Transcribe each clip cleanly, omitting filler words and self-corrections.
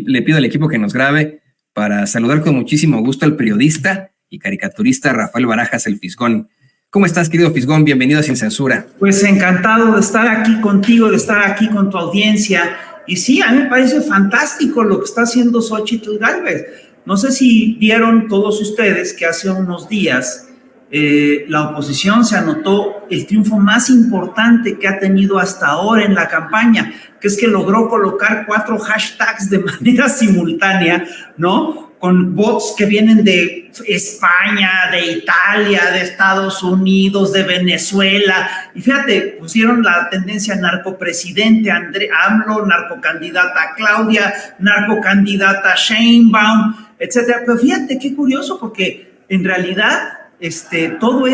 le pido al equipo que nos grabe para saludar con muchísimo gusto al periodista y caricaturista Rafael Barajas, el Fisgón. ¿Cómo estás, querido Fisgón? Bienvenido a Sin Censura. Pues encantado de estar aquí contigo, de estar aquí con tu audiencia. Y sí, a mí me parece fantástico lo que está haciendo Xóchitl Gálvez. No sé si vieron todos ustedes que hace unos días la oposición se anotó el triunfo más importante que ha tenido hasta ahora en la campaña, que es que logró colocar 4 hashtags de manera simultánea, ¿no? Con bots que vienen de España, de Italia, de Estados Unidos, de Venezuela. Y fíjate, pusieron la tendencia narcopresidente AMLO, narcocandidata Claudia, narcocandidata Sheinbaum, etcétera. Pero fíjate qué curioso, porque en realidad toda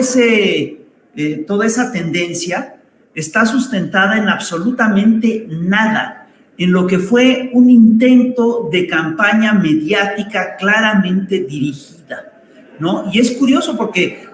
esa tendencia está sustentada en absolutamente nada, en lo que fue un intento de campaña mediática claramente dirigida, ¿no? Y es curioso porque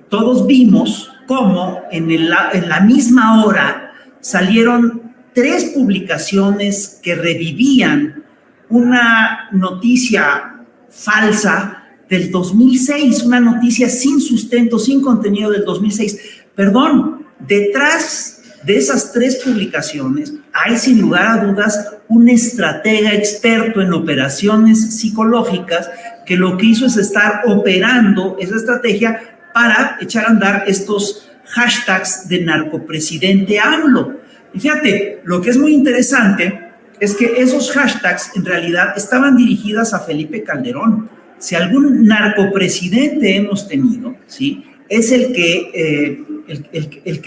todos vimos cómo en la misma hora salieron 3 publicaciones que revivían una noticia falsa del 2006, una noticia sin sustento, sin contenido del 2006. Perdón, detrás de esas 3 publicaciones hay sin lugar a dudas un estratega experto en operaciones psicológicas que lo que hizo es estar operando esa estrategia para echar a andar estos hashtags de narcopresidente AMLO. Y fíjate, lo que es muy interesante es que esos hashtags en realidad estaban dirigidas a Felipe Calderón. Si algún narcopresidente hemos tenido, ¿sí?, es el que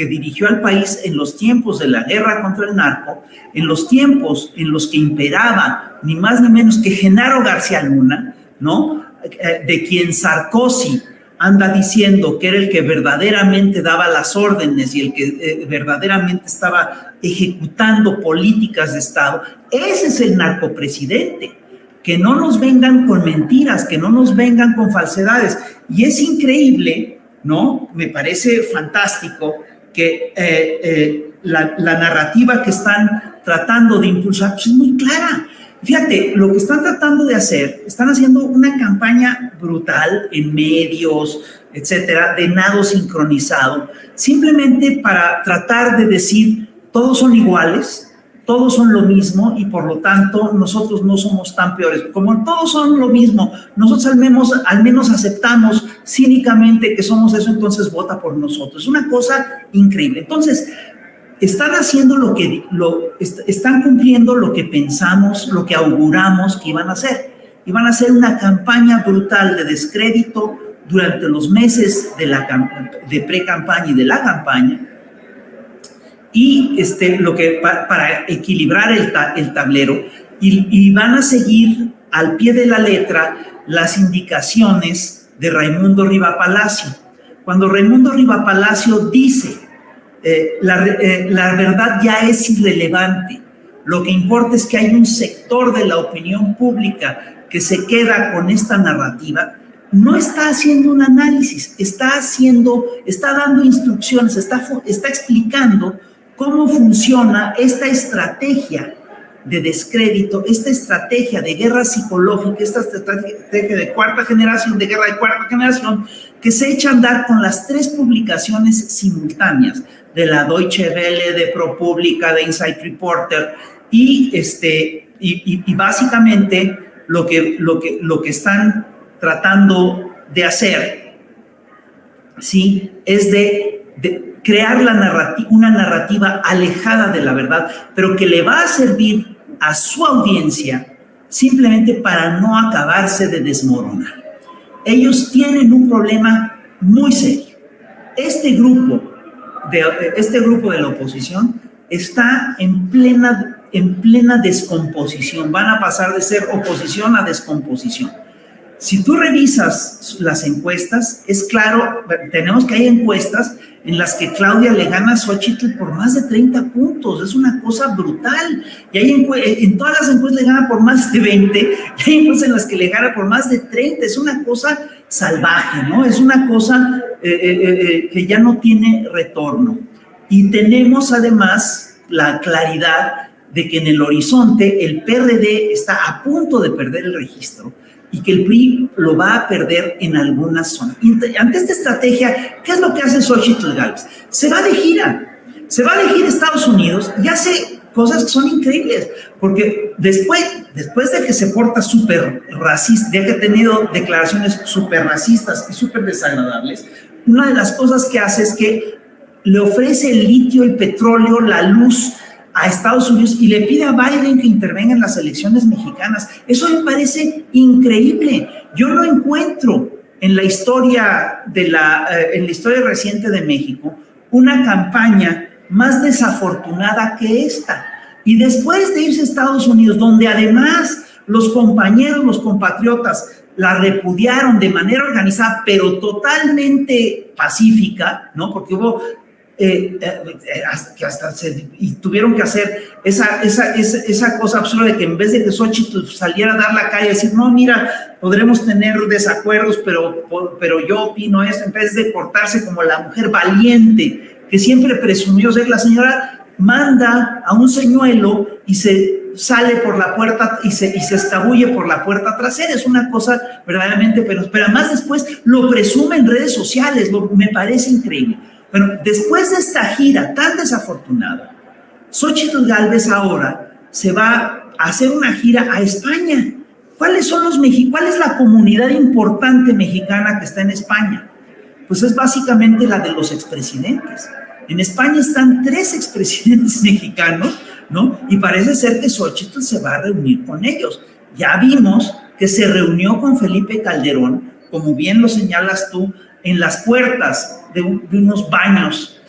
dirigió al país en los tiempos de la guerra contra el narco, en los tiempos en los que imperaba ni más ni menos que Genaro García Luna, ¿no?, de quien Sarkozy anda diciendo que era el que verdaderamente daba las órdenes y el que verdaderamente estaba ejecutando políticas de Estado. Ese es el narcopresidente. Que no nos vengan con mentiras, que no nos vengan con falsedades. Y es increíble, ¿no? Me parece fantástico que la narrativa que están tratando de impulsar pues, es muy clara. Fíjate, lo que están tratando de hacer, están haciendo una campaña brutal en medios, etcétera, de nado sincronizado, simplemente para tratar de decir, todos son iguales, todos son lo mismo y por lo tanto nosotros no somos tan peores. Como todos son lo mismo, nosotros al menos aceptamos cínicamente que somos eso, entonces vota por nosotros. Es una cosa increíble. Entonces, están haciendo están cumpliendo lo que pensamos, lo que auguramos que iban a hacer. Iban a hacer una campaña brutal de descrédito durante los meses de pre-campaña y de la campaña. Y para equilibrar el tablero, y van a seguir al pie de la letra las indicaciones de Raimundo Riva Palacio. Cuando Raimundo Riva Palacio dice la verdad ya es irrelevante, lo que importa es que hay un sector de la opinión pública que se queda con esta narrativa, no está haciendo un análisis, está dando instrucciones, está explicando cómo funciona esta estrategia de descrédito, esta estrategia de guerra psicológica, esta estrategia de cuarta generación, de guerra de cuarta generación, que se echa a andar con las 3 publicaciones simultáneas de la Deutsche Welle, de ProPublica, de Inside Reporter, y básicamente lo que están tratando de hacer, ¿sí?, es de crear una narrativa alejada de la verdad, pero que le va a servir a su audiencia simplemente para no acabarse de desmoronar. Ellos tienen un problema muy serio. Este grupo de la oposición está en plena descomposición. Van a pasar de ser oposición a descomposición. Si tú revisas las encuestas, es claro, tenemos que hay encuestas en las que Claudia le gana a Xóchitl por más de 30 puntos, es una cosa brutal, y en todas las encuestas le gana por más de 20, y hay encuestas en las que le gana por más de 30, es una cosa salvaje, ¿no? Es una cosa que ya no tiene retorno. Y tenemos además la claridad de que en el horizonte el PRD está a punto de perder el registro y que el PRI lo va a perder en algunas zonas. Ante esta estrategia, ¿qué es lo que hace Xochitl Gálvez? Se va de gira a Estados Unidos y hace cosas que son increíbles, porque después de que se porta súper racista, de que ha tenido declaraciones súper racistas y súper desagradables, una de las cosas que hace es que le ofrece el litio, el petróleo, la luz a Estados Unidos y le pide a Biden que intervenga en las elecciones mexicanas. Eso me parece increíble. Yo no encuentro en la historia reciente de México una campaña más desafortunada que esta. Y después de irse a Estados Unidos, donde además los compañeros, los compatriotas la repudiaron de manera organizada, pero totalmente pacífica, ¿no? Porque hubo y tuvieron que hacer esa cosa absurda de que en vez de que Xochitl saliera a dar la calle y decir, no, mira, podremos tener desacuerdos, pero yo opino esto, en vez de portarse como la mujer valiente que siempre presumió ser, la señora manda a un señuelo y se sale por la puerta y se escabulle por la puerta trasera. Es una cosa verdaderamente, pero además después lo presume en redes sociales, me parece increíble. Bueno, después de esta gira tan desafortunada, Xochitl Gálvez ahora se va a hacer una gira a España. ¿Cuál es la comunidad importante mexicana que está en España? Pues es básicamente la de los expresidentes. En España están 3 expresidentes mexicanos, ¿no? Y parece ser que Xochitl se va a reunir con ellos. Ya vimos que se reunió con Felipe Calderón, como bien lo señalas tú, en las puertas de unos baños,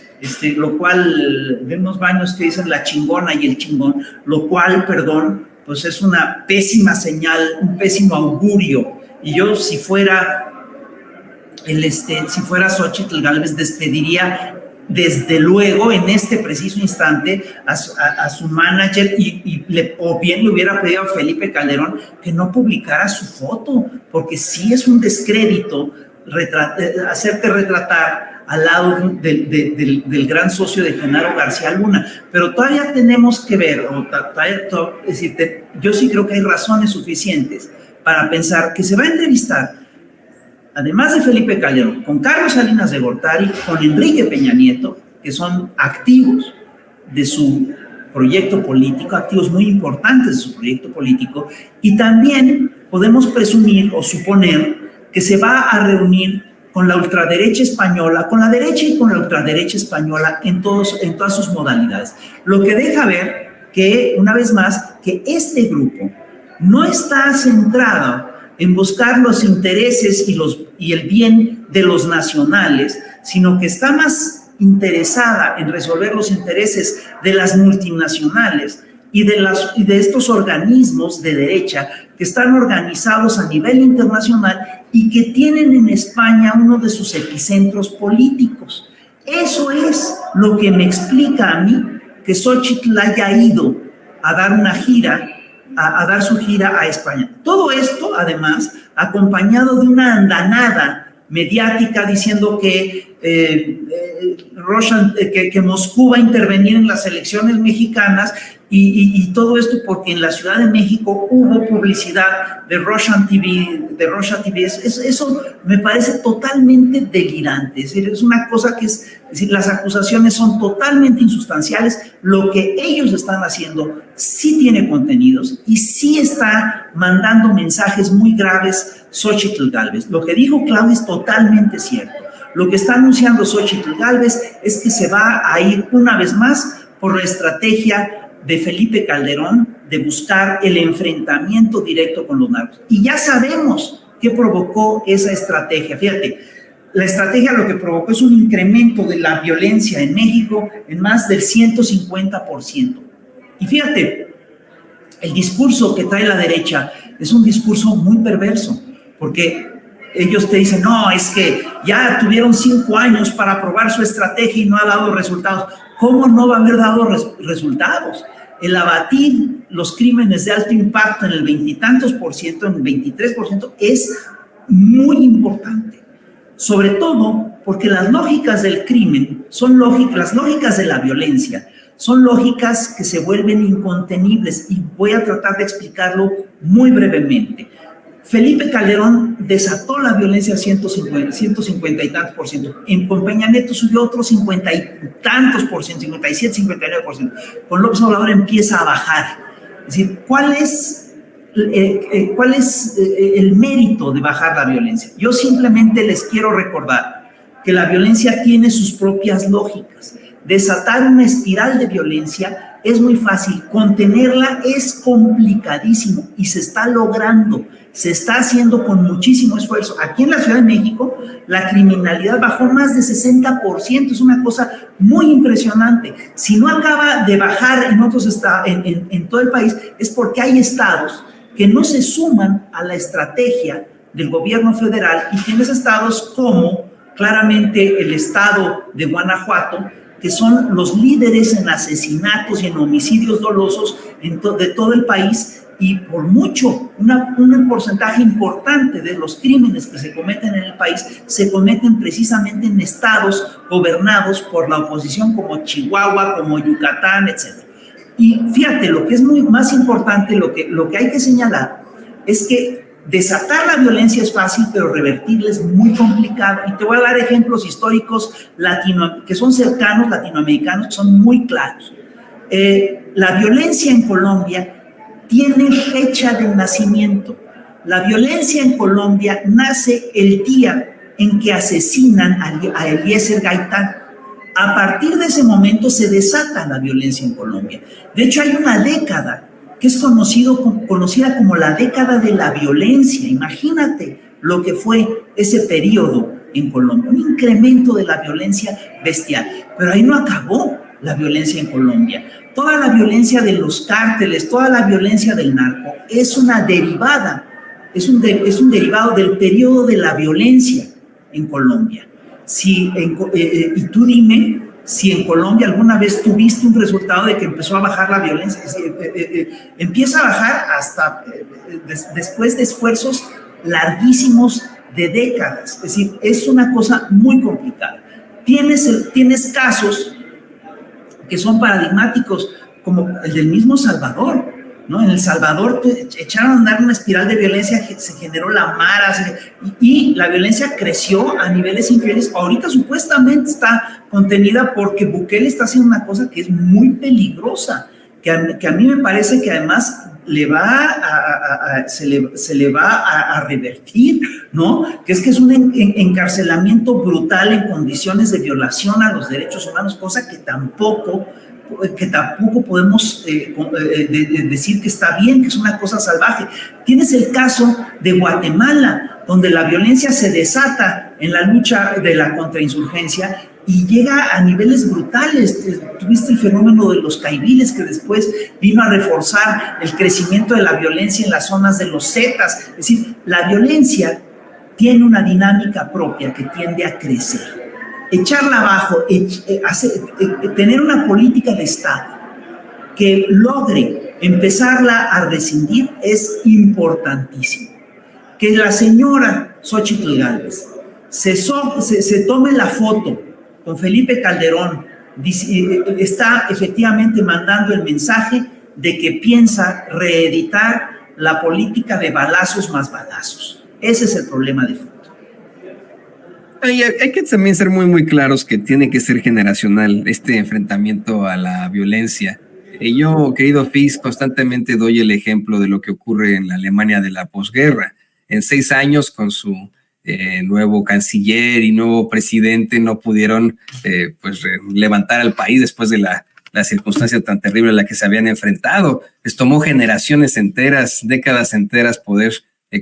de unos baños que dicen la chingona y el chingón, lo cual, perdón, pues es una pésima señal, un pésimo augurio. Y yo, si fuera Xochitl Gálvez, despediría desde luego en este preciso instante a su manager o bien le hubiera pedido a Felipe Calderón que no publicara su foto, porque sí es un descrédito hacerte retratar al lado del gran socio de Genaro García Luna. Pero todavía tenemos que ver, es decir, yo sí creo que hay razones suficientes para pensar que se va a entrevistar, además de Felipe Calderón, con Carlos Salinas de Gortari, con Enrique Peña Nieto, que son activos de su proyecto político, activos muy importantes de su proyecto político, y también podemos presumir o suponer que se va a reunir con la ultraderecha española, con la derecha y con la ultraderecha española en todas sus modalidades. Lo que deja ver que, una vez más, que este grupo no está centrado en buscar los intereses y el bien de los nacionales, sino que está más interesada en resolver los intereses de las multinacionales y de estos organismos de derecha que están organizados a nivel internacional y que tienen en España uno de sus epicentros políticos. Eso es lo que me explica a mí que Xochitl haya ido a dar una gira, a dar su gira a España. Todo esto, además, acompañado de una andanada mediática diciendo que Moscú va a intervenir en las elecciones mexicanas y todo esto porque en la Ciudad de México hubo publicidad de Russian TV, Eso me parece totalmente delirante. Es decir, es una cosa que es decir, las acusaciones son totalmente insustanciales. Lo que ellos están haciendo sí tiene contenidos y sí está mandando mensajes muy graves Xochitl Gálvez. Lo que dijo Claudia es totalmente cierto. Lo que está anunciando Xochitl Gálvez es que se va a ir una vez más por la estrategia de Felipe Calderón de buscar el enfrentamiento directo con los narcos. Y ya sabemos qué provocó esa estrategia. Fíjate, la estrategia lo que provocó es un incremento de la violencia en México en más del 150%. Y fíjate, el discurso que trae la derecha es un discurso muy perverso, porque ellos te dicen, no, es que ya tuvieron 5 años para probar su estrategia y no ha dado resultados. ¿Cómo no va a haber dado resultados? El abatir los crímenes de alto impacto en el 20 y tantos por ciento, en el 23%, es muy importante. Sobre todo porque las lógicas del crimen son las lógicas de la violencia Son lógicas que se vuelven incontenibles y voy a tratar de explicarlo muy brevemente. Felipe Calderón desató la violencia 150 y tantos por ciento. Con Peña Nieto subió otros 50 y tantos por ciento, 57, 59%. Con López Obrador empieza a bajar. Es decir, ¿cuál es el mérito de bajar la violencia? Yo simplemente les quiero recordar que la violencia tiene sus propias lógicas. Desatar una espiral de violencia es muy fácil, contenerla es complicadísimo y se está logrando, se está haciendo con muchísimo esfuerzo. Aquí en la Ciudad de México la criminalidad bajó más de 60%, es una cosa muy impresionante. Si no acaba de bajar en otros estados, en todo el país, es porque hay estados que no se suman a la estrategia del gobierno federal y tienes estados como claramente el estado de Guanajuato, que son los líderes en asesinatos y en homicidios dolosos de todo el país, y por mucho, un porcentaje importante de los crímenes que se cometen en el país se cometen precisamente en estados gobernados por la oposición como Chihuahua, como Yucatán, etc. Y fíjate, lo que es más importante, lo que hay que señalar es que desatar la violencia es fácil, pero revertirla es muy complicado. Y te voy a dar ejemplos históricos que son cercanos, latinoamericanos, que son muy claros. La violencia en Colombia tiene fecha de nacimiento. La violencia en Colombia nace el día en que asesinan a Eliezer Gaitán. A partir de ese momento se desata la violencia en Colombia. De hecho, hay una década que es conocida como la década de la violencia. Imagínate lo que fue ese periodo en Colombia, un incremento de la violencia bestial. Pero ahí no acabó la violencia en Colombia. Toda la violencia de los cárteles, toda la violencia del narco es una derivada, es un derivado del periodo de la violencia en Colombia. Y tú dime si en Colombia alguna vez tuviste un resultado de que empezó a bajar la violencia. Empieza a bajar hasta después de esfuerzos larguísimos de décadas. Es decir, es una cosa muy complicada. Tienes casos que son paradigmáticos, como el del mismo Salvador, ¿no? En El Salvador echaron a andar una espiral de violencia, se generó la Mara, y la violencia creció a niveles increíbles. Ahorita supuestamente está contenida porque Bukele está haciendo una cosa que es muy peligrosa, que a mí me parece que además se le va a revertir, ¿no? Que es un encarcelamiento brutal en condiciones de violación a los derechos humanos, cosa que tampoco podemos decir que está bien, que es una cosa salvaje. Tienes el caso de Guatemala, donde la violencia se desata en la lucha de la contrainsurgencia y llega a niveles brutales. Tuviste el fenómeno de los caiviles, que después vino a reforzar el crecimiento de la violencia en las zonas de los zetas. Es decir, la violencia tiene una dinámica propia que tiende a crecer. Echarla abajo, tener una política de Estado que logre empezarla a rescindir es importantísimo. Que la señora Xóchitl Gálvez se tome la foto con Felipe Calderón, está efectivamente mandando el mensaje de que piensa reeditar la política de balazos más balazos. Ese es el problema de fondo. Hay que también ser muy, muy claros que tiene que ser generacional este enfrentamiento a la violencia. Yo, querido Fix, constantemente doy el ejemplo de lo que ocurre en la Alemania de la posguerra. En 6 años, con su nuevo canciller y nuevo presidente, no pudieron levantar al país después de la circunstancia tan terrible a la que se habían enfrentado. Les tomó generaciones enteras, décadas enteras poder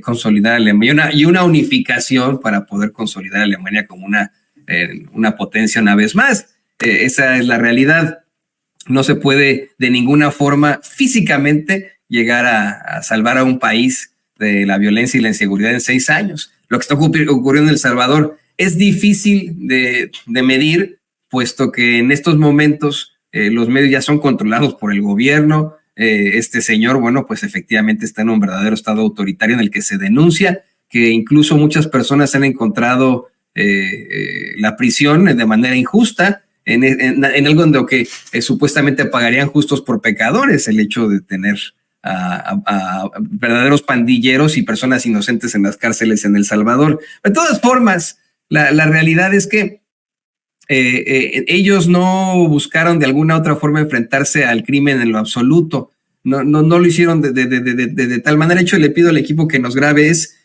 consolidar a Alemania y una unificación para poder consolidar a Alemania como una potencia una vez más. Esa es la realidad. No se puede de ninguna forma físicamente llegar a salvar a un país de la violencia y la inseguridad en 6 años. Lo que está ocurriendo en El Salvador es difícil de medir, puesto que en estos momentos los medios ya son controlados por el gobierno. Este señor, bueno, pues efectivamente está en un verdadero estado autoritario en el que se denuncia que incluso muchas personas han encontrado la prisión de manera injusta. en algo en lo que supuestamente pagarían justos por pecadores, el hecho de tener a verdaderos pandilleros y personas inocentes en las cárceles en El Salvador. De todas formas, la realidad es que ellos no buscaron de alguna otra forma enfrentarse al crimen en lo absoluto. No lo hicieron de tal manera. De hecho, le pido al equipo que nos grabe, es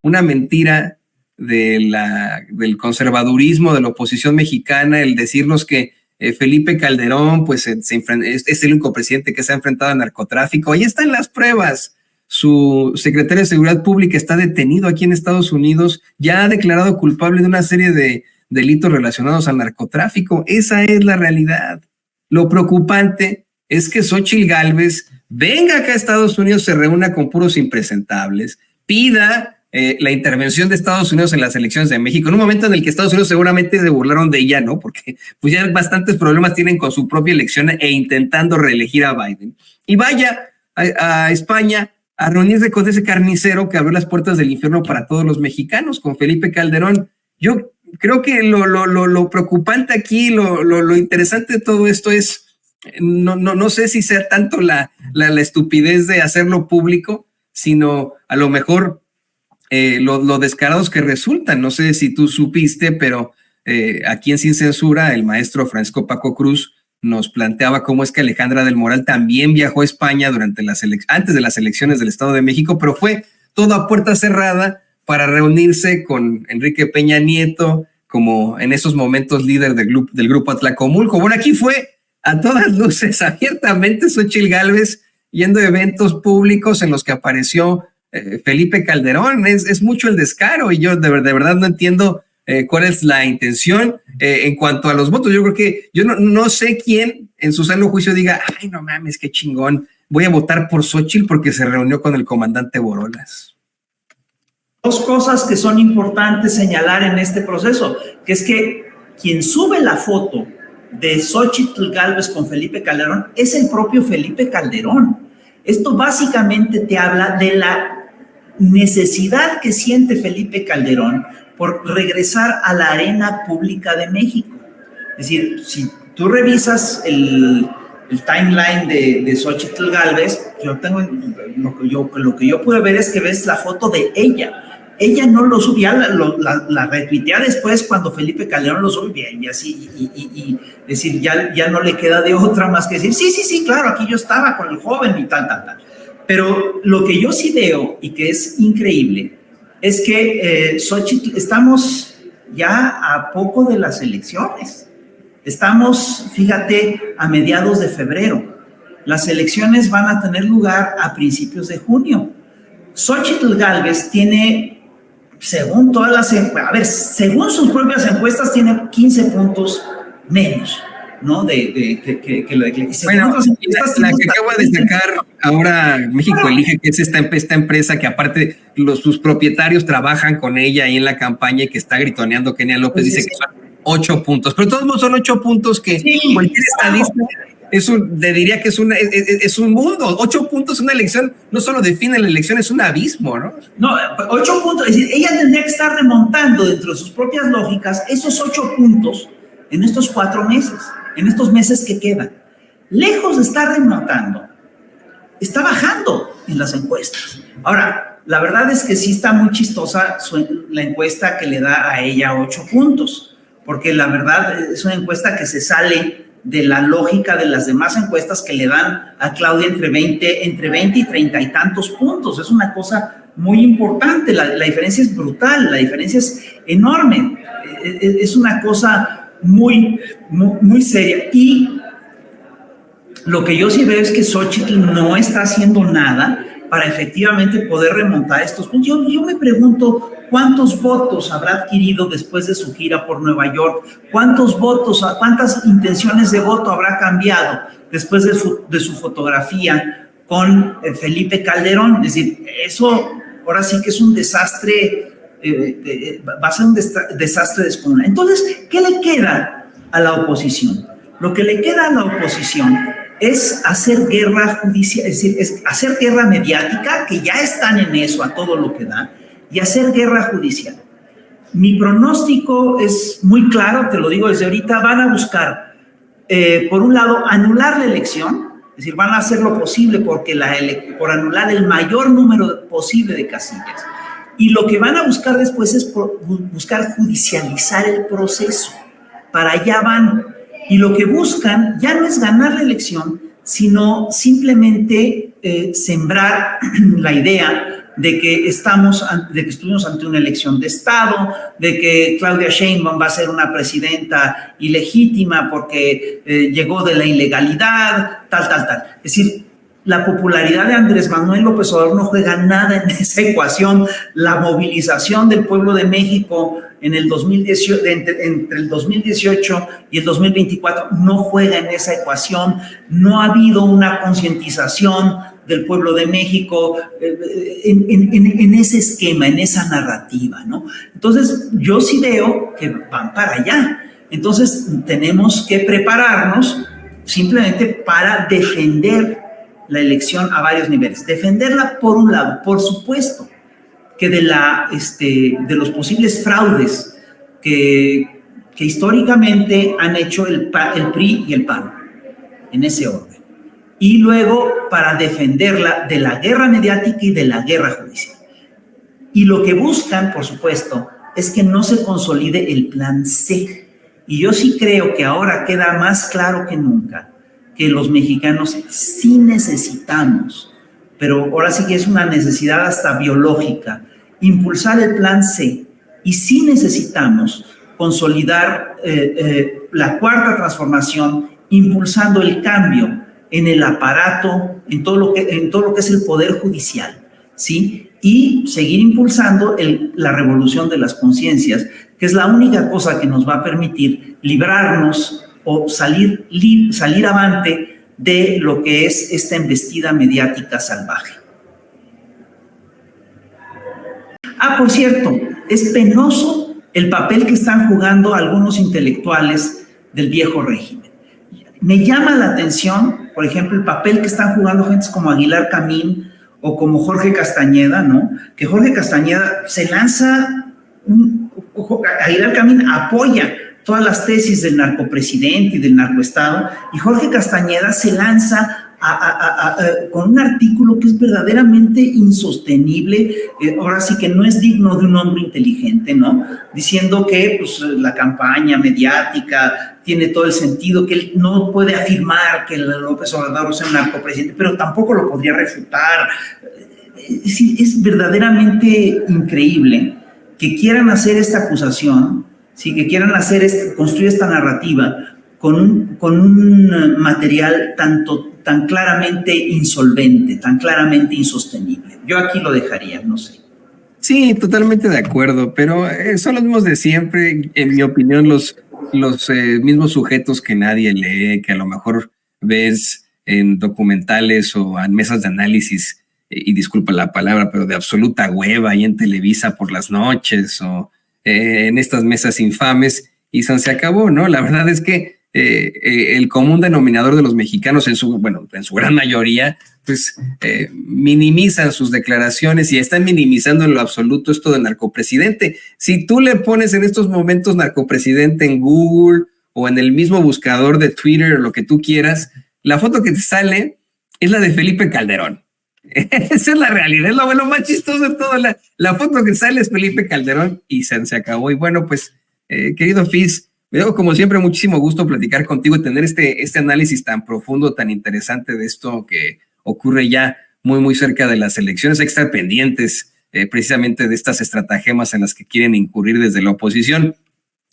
una mentira del conservadurismo de la oposición mexicana el decirnos que Felipe Calderón pues es el único presidente que se ha enfrentado al narcotráfico. Ahí están las pruebas. Su secretario de Seguridad Pública está detenido aquí en Estados Unidos, ya ha declarado culpable de una serie de delitos relacionados al narcotráfico. Esa es la realidad. Lo preocupante es que Xóchitl Gálvez venga acá a Estados Unidos, se reúna con puros impresentables, pida la intervención de Estados Unidos en las elecciones de México, en un momento en el que Estados Unidos seguramente se burlaron de ella, ¿no? Porque pues ya bastantes problemas tienen con su propia elección e intentando reelegir a Biden. Y vaya a España a reunirse con ese carnicero que abrió las puertas del infierno para todos los mexicanos, con Felipe Calderón. Yo creo que lo preocupante aquí, lo interesante de todo esto es, no sé si sea tanto la estupidez de hacerlo público, sino a lo mejor lo descarados que resultan. No sé si tú supiste, pero aquí en Sin Censura, el maestro Francisco Paco Cruz nos planteaba cómo es que Alejandra del Moral también viajó a España antes de las elecciones del Estado de México, pero fue todo a puerta cerrada para reunirse con Enrique Peña Nieto, como en esos momentos líder del grupo Atlacomulco. Bueno, aquí fue a todas luces, abiertamente, Xóchitl Gálvez yendo a eventos públicos en los que apareció Felipe Calderón. Es mucho el descaro y yo de verdad no entiendo cuál es la intención en cuanto a los votos. Yo creo que yo no sé quién en su sano juicio diga, ay, no mames, qué chingón, voy a votar por Xóchitl porque se reunió con el comandante Borolas. Dos cosas que son importantes señalar en este proceso, que es que quien sube la foto de Xóchitl Gálvez con Felipe Calderón es el propio Felipe Calderón. Esto básicamente te habla de la necesidad que siente Felipe Calderón por regresar a la arena pública de México. Es decir, si tú revisas el timeline de Xóchitl Gálvez, yo tengo lo que yo pude ver es que ves la foto de ella. Ella no lo subía, la retuitea después cuando Felipe Calderón lo sube bien y así, y decir, ya no le queda de otra más que decir, sí, claro, aquí yo estaba con el joven y tal. Pero lo que yo sí veo y que es increíble es que Xóchitl, estamos ya a poco de las elecciones. Estamos, fíjate, a mediados de febrero. Las elecciones van a tener lugar a principios de junio. Xóchitl Gálvez tiene, según según sus propias encuestas, tiene 15 puntos menos, ¿no? Que lo de. Bueno, la que acabo de sacar ahora, México Elige, que es esta empresa que aparte sus propietarios trabajan con ella ahí en la campaña y que está gritoneando Kenia López, dice que son 8 puntos, pero de todos modos son 8 puntos que cualquier estadista diría que es un mundo. 8 puntos en una elección no solo define la elección, es un abismo, ¿no? No, 8 puntos, es decir, ella tendría que estar remontando dentro de sus propias lógicas esos 8 puntos en estos 4 meses, en estos meses que quedan. Lejos de estar remontando, está bajando en las encuestas. Ahora, la verdad es que sí está muy chistosa la encuesta que le da a ella 8 puntos, porque la verdad es una encuesta que se sale de la lógica de las demás encuestas que le dan a Claudia entre 20 y 30 y tantos puntos. Es una cosa muy importante, la diferencia es brutal, la diferencia es enorme, es una cosa muy seria. Y lo que yo sí veo es que Xóchitl no está haciendo nada para efectivamente poder remontar estos puntos. Yo me pregunto cuántos votos habrá adquirido después de su gira por Nueva York, cuántas intenciones de voto habrá cambiado después de su fotografía con Felipe Calderón. Es decir, eso ahora sí que es un desastre, va a ser un desastre descomunal. Entonces, ¿qué le queda a la oposición? Lo que le queda a la oposición es hacer guerra judicial, es decir, es hacer guerra mediática, que ya están en eso a todo lo que da, y hacer guerra judicial. Mi pronóstico es muy claro, te lo digo desde ahorita, van a buscar, por un lado, anular la elección, es decir, van a hacer lo posible por anular el mayor número posible de casillas. Y lo que van a buscar después es buscar judicializar el proceso. Para allá van. Y lo que buscan ya no es ganar la elección, sino simplemente sembrar la idea de que estuvimos ante una elección de Estado, de que Claudia Sheinbaum va a ser una presidenta ilegítima porque llegó de la ilegalidad, tal. Es decir, la popularidad de Andrés Manuel López Obrador no juega nada en esa ecuación. La movilización del pueblo de México en el 2018, entre el 2018 y el 2024 no juega en esa ecuación. No ha habido una concientización del pueblo de México en ese esquema, en esa narrativa, ¿no? Entonces, yo sí veo que van para allá. Entonces, tenemos que prepararnos simplemente para defender la elección a varios niveles. Defenderla, por un lado, por supuesto, que de los posibles fraudes que históricamente han hecho el PRI y el PAN, en ese orden. Y luego para defenderla de la guerra mediática y de la guerra judicial. Y lo que buscan, por supuesto, es que no se consolide el plan C. Y yo sí creo que ahora queda más claro que nunca que los mexicanos sí necesitamos, pero ahora sí que es una necesidad hasta biológica, impulsar el plan C. Y sí necesitamos consolidar la cuarta transformación, impulsando el cambio en el aparato, en todo lo que es el poder judicial, ¿sí? Y seguir impulsando la revolución de las conciencias, que es la única cosa que nos va a permitir librarnos o salir avante de lo que es esta embestida mediática salvaje. Por cierto, es penoso el papel que están jugando algunos intelectuales del viejo régimen. Me llama la atención, por ejemplo, el papel que están jugando gentes como Aguilar Camín o como Jorge Castañeda, ¿no? Que Jorge Castañeda se lanza, Aguilar Camín apoya todas las tesis del narcopresidente y del narcoestado, y Jorge Castañeda se lanza con un artículo que es verdaderamente insostenible, ahora sí que no es digno de un hombre inteligente, ¿no? Diciendo que pues, la campaña mediática tiene todo el sentido, que él no puede afirmar que López Obrador sea un narcopresidente, pero tampoco lo podría refutar. Es verdaderamente increíble que quieran hacer esta acusación, ¿sí? Que quieran construir esta narrativa con un material tan claramente insolvente, tan claramente insostenible. Yo aquí lo dejaría, no sé. Sí, totalmente de acuerdo, pero son los mismos de siempre, en mi opinión, los mismos sujetos que nadie lee, que a lo mejor ves en documentales o en mesas de análisis, y disculpa la palabra, pero de absoluta hueva ahí en Televisa por las noches o en estas mesas infames, y se acabó, ¿no? La verdad es que el común denominador de los mexicanos, en su gran mayoría, pues minimizan sus declaraciones y están minimizando en lo absoluto esto del narcopresidente. Si tú le pones en estos momentos narcopresidente en Google o en el mismo buscador de Twitter o lo que tú quieras, la foto que te sale es la de Felipe Calderón. Esa es la realidad, es lo más chistoso de todo. La foto que sale es Felipe Calderón y se acabó. Y bueno, pues, querido Fis, me dio como siempre muchísimo gusto platicar contigo y tener este análisis tan profundo, tan interesante de esto que ocurre ya muy, muy cerca de las elecciones. Hay que estar pendientes precisamente de estas estratagemas en las que quieren incurrir desde la oposición.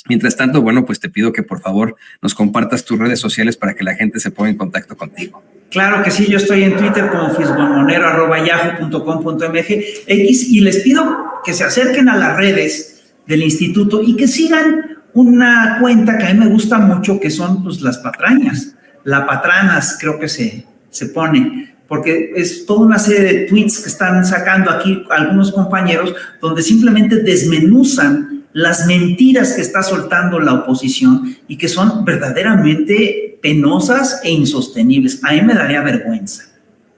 Mientras tanto, bueno, pues te pido que por favor nos compartas tus redes sociales para que la gente se ponga en contacto contigo. Claro que sí, yo estoy en Twitter como fisbomonero@yahoo.com.mx y les pido que se acerquen a las redes del instituto y que sigan una cuenta que a mí me gusta mucho, que son pues las patrañas, la patranas creo que se pone, porque es toda una serie de tweets que están sacando aquí algunos compañeros donde simplemente desmenuzan las mentiras que está soltando la oposición y que son verdaderamente penosas e insostenibles. A mí me daría vergüenza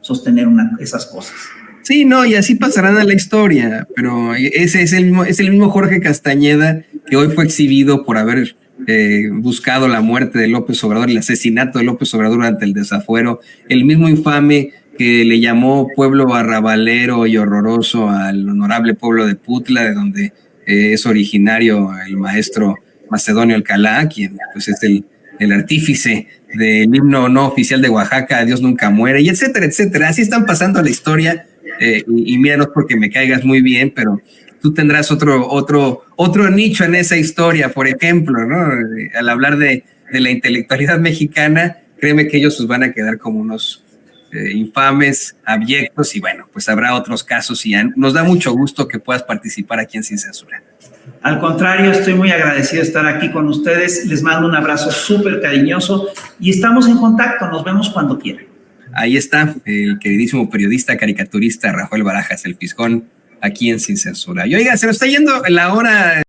sostener esas cosas. Sí, no, y así pasarán a la historia, pero ese es el mismo Jorge Castañeda que hoy fue exhibido por haber buscado la muerte de López Obrador, el asesinato de López Obrador durante el desafuero, el mismo infame que le llamó pueblo arrabalero y horroroso al honorable pueblo de Putla, de donde es originario el maestro Macedonio Alcalá, quien pues es el artífice del himno no oficial de Oaxaca, Dios nunca muere, y etcétera, etcétera. Así están pasando la historia. Y mira, no es porque me caigas muy bien, pero tú tendrás otro nicho en esa historia, por ejemplo, ¿no? Al hablar de la intelectualidad mexicana, créeme que ellos van a quedar como unos infames, abyectos, y bueno, pues habrá otros casos y nos da mucho gusto que puedas participar aquí en Sin Censura. Al contrario, estoy muy agradecido de estar aquí con ustedes, les mando un abrazo súper cariñoso y estamos en contacto, nos vemos cuando quieran. Ahí está el queridísimo periodista, caricaturista Rafael Barajas, el Fisgón, aquí en Sin Censura. Y oiga, se nos está yendo la hora.